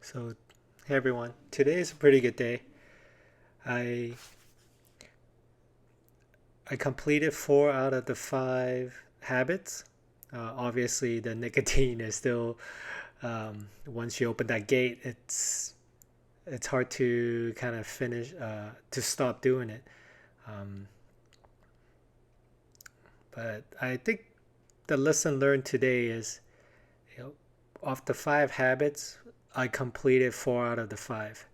So, hey everyone. Today is a pretty good day. I I completed 4 out of the 5 habits. Obviously, the nicotine is still once you open that gate, it's hard to kind of finish to stop doing it. Um, but I think the lesson learned today is, you know, of the 5 habits, I completed 4 out of the 5,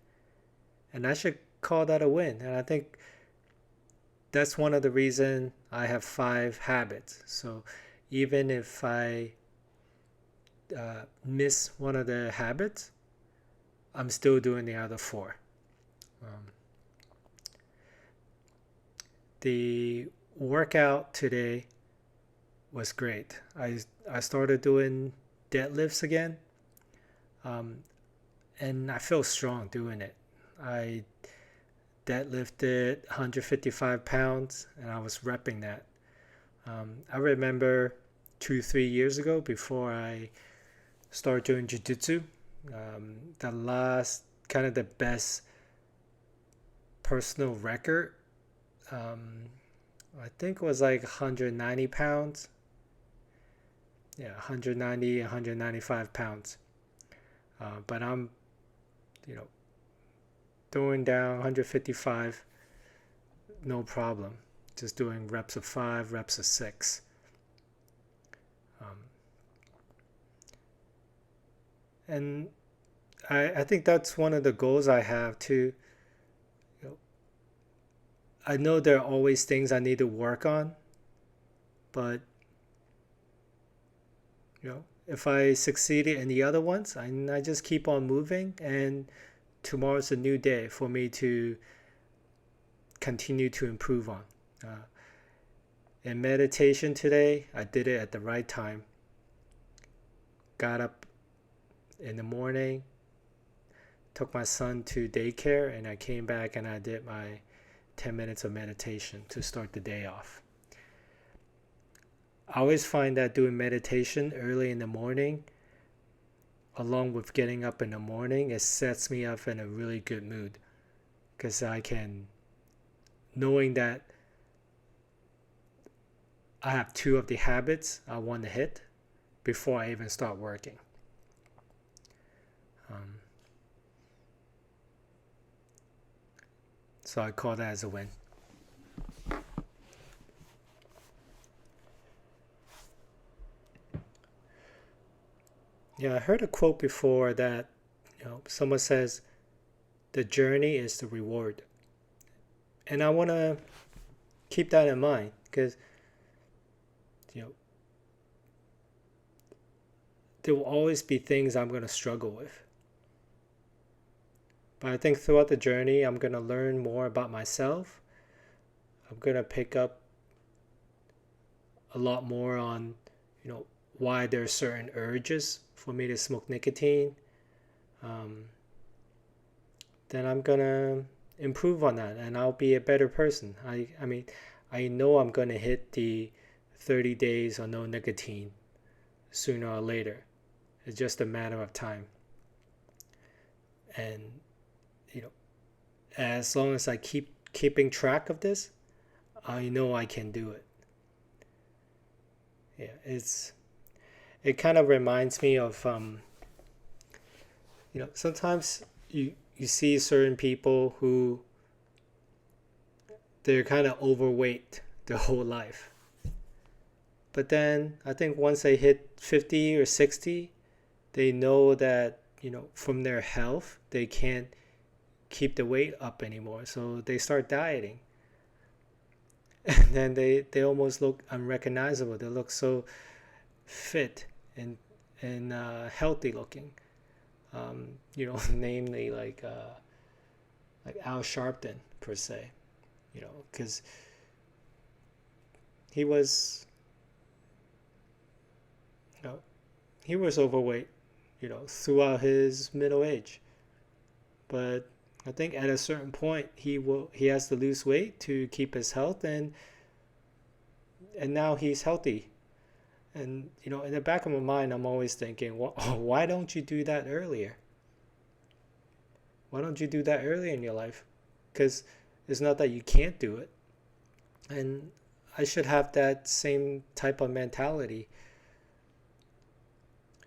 and I should call that a win. And I think that's one of the reason I have 5 habits. So even if I miss one of the habits, I'm still doing the other 4. Um, the workout today was great. I started doing deadlifts again, um, and I feel strong doing it. I deadlifted 155 pounds, and I was repping that. I remember 2, 3 years ago, before I started doing jiu-jitsu, the last kind of the best personal record, um, I think was like 190 pounds. Yeah, 190, 195 pounds. But I'm, you know, throwing down 155, no problem. Just doing reps of 5, reps of 6. Um, and I think that's one of the goals I have too. You know, I know there are always things I need to work on, but if I succeeded in the other ones, I just keep on moving, and tomorrow's a new day for me to continue to improve on. Uh, in meditation today, I did it at the right time. Got up in the morning, took my son to daycare, and I came back and I did my 10 minutes of meditation to start the day off. I always find that doing meditation early in the morning, along with getting up in the morning, it sets me up in a really good mood, because I can, knowing that I have 2 of the habits I want to hit before I even start working. Um, so I call that as a win. Yeah, I heard a quote before that, someone says the journey is the reward, and I want to keep that in mind, because you know there will always be things I'm going to struggle with. But I think throughout the journey, I'm going to learn more about myself. I'm going to pick up a lot more on, why there are certain urges for me to smoke nicotine. Um, then I'm going to improve on that, and I'll be a better person. I mean, I know I'm going to hit the 30 days on no nicotine sooner or later. It's just a matter of time. And, you know, as long as I keep keeping track of this, I know I can do it. Yeah, it kind of reminds me of sometimes you see certain people who they're kind of overweight their whole life. But then I think once they hit 50 or 60, they know that, from their health, they can't keep the weight up anymore. So they start dieting. And then they almost look unrecognizable. They look so fit and healthy looking. Namely like Al Sharpton per se. Because he was, you know, he was overweight, throughout his middle age. But I think at a certain point he has to lose weight to keep his health, and now he's healthy. And in the back of my mind, I'm always thinking, well, why don't you do that earlier? Why don't you do that early in your life? Because it's not that you can't do it. And I should have that same type of mentality,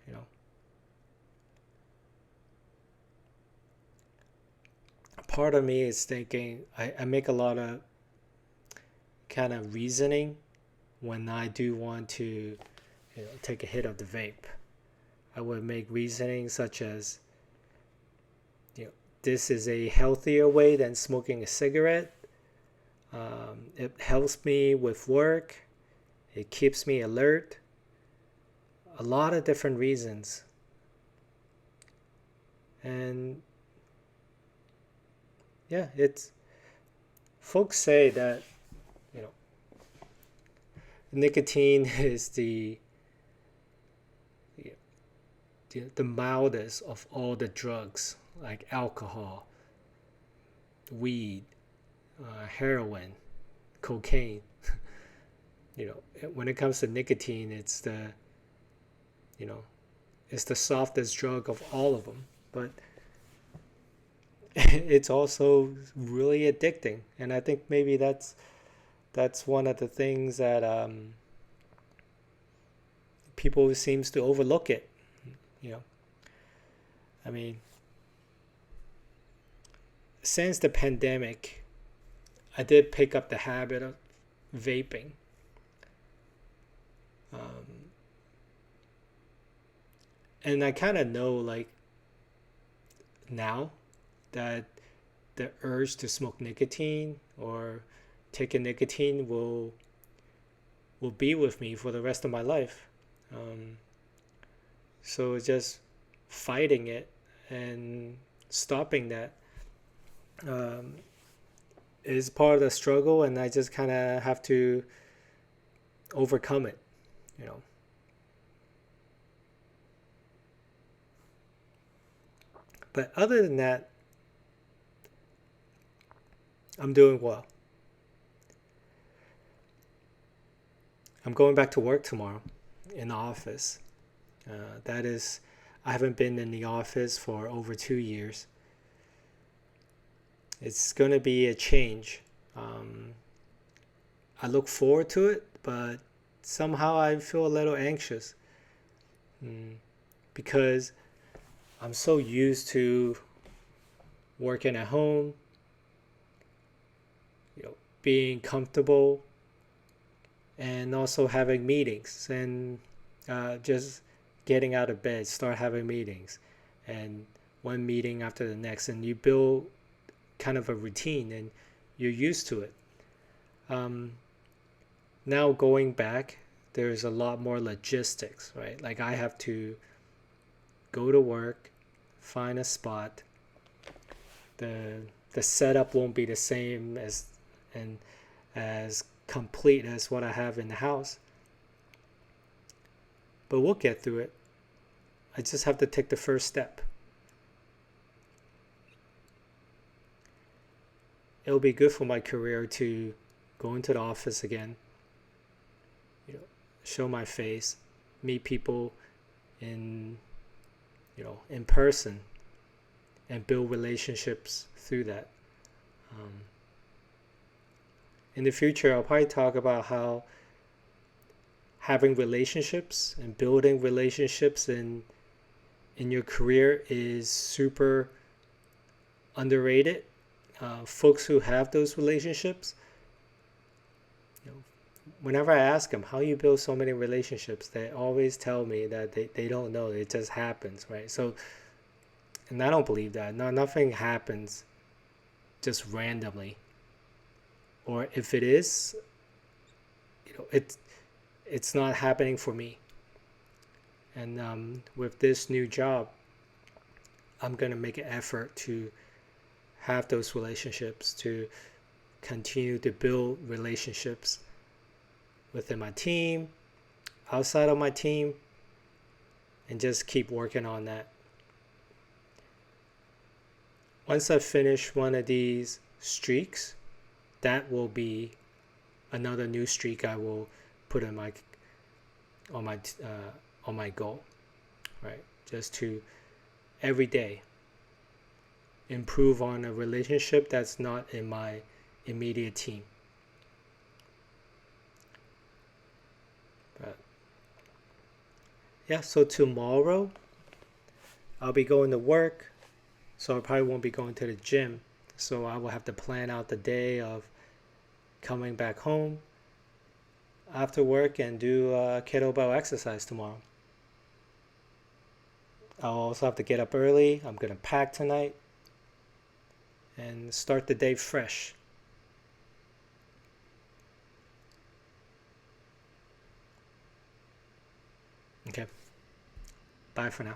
you know. Part of me is thinking I make a lot of kind of reasoning when I do want to, take a hit of the vape. I would make reasoning such as, you know, this is a healthier way than smoking a cigarette. It helps me with work. It keeps me alert. A lot of different reasons. And yeah, it's folks say that, you know, nicotine is the mildest of all the drugs like alcohol, weed, heroin, cocaine. When it comes to nicotine, you know, it's the softest drug of all of them. But it's also really addicting, and I think maybe that's one of the things that people seems to overlook it. You know, I mean, since the pandemic, I did pick up the habit of vaping. Um, and I kind of know, like, now that the urge to smoke nicotine or take a nicotine will be with me for the rest of my life. Um, so it's just fighting it and stopping that um, is part of the struggle, and I just kind of have to overcome it. You know. But other than that, I'm doing well. I'm going back to work tomorrow in the office. That is, I haven't been in the office for over 2 years. It's going to be a change. Um, I look forward to it, but somehow I feel a little anxious because I'm so used to working at home, being comfortable, and also having meetings and just getting out of bed, start having meetings, and one meeting after the next, and you build kind of a routine and you're used to it. Um, Now going back, there's a lot more logistics, right? Like I have to go to work, find a spot. The the setup won't be the same and as complete as what I have in the house, but we'll get through it. I just have to take the first step. It'll be good for my career to go into the office again, you know, show my face, meet people in in person, and build relationships through that. Um, in the future, I'll probably talk about how having relationships and building relationships in your career is super underrated. Folks who have those relationships, you know, whenever I ask them how you build so many relationships, they always tell me that they don't know. It just happens, right? So, and I don't believe that. No, nothing happens just randomly. Or if it is, it's not happening for me. And with this new job, I'm gonna make an effort to have those relationships, to continue to build relationships within my team, outside of my team, and just keep working on that. Once I finish one of these streaks, that will be another new streak I will put in my on my on my goal, right? Just to every day improve on a relationship that's not in my immediate team. But yeah, so tomorrow I'll be going to work, so I probably won't be going to the gym. So I will have to plan out the day of coming back home after work and do kettlebell exercise tomorrow. I'll also have to get up early. I'm gonna pack tonight and start the day fresh. Okay, bye for now.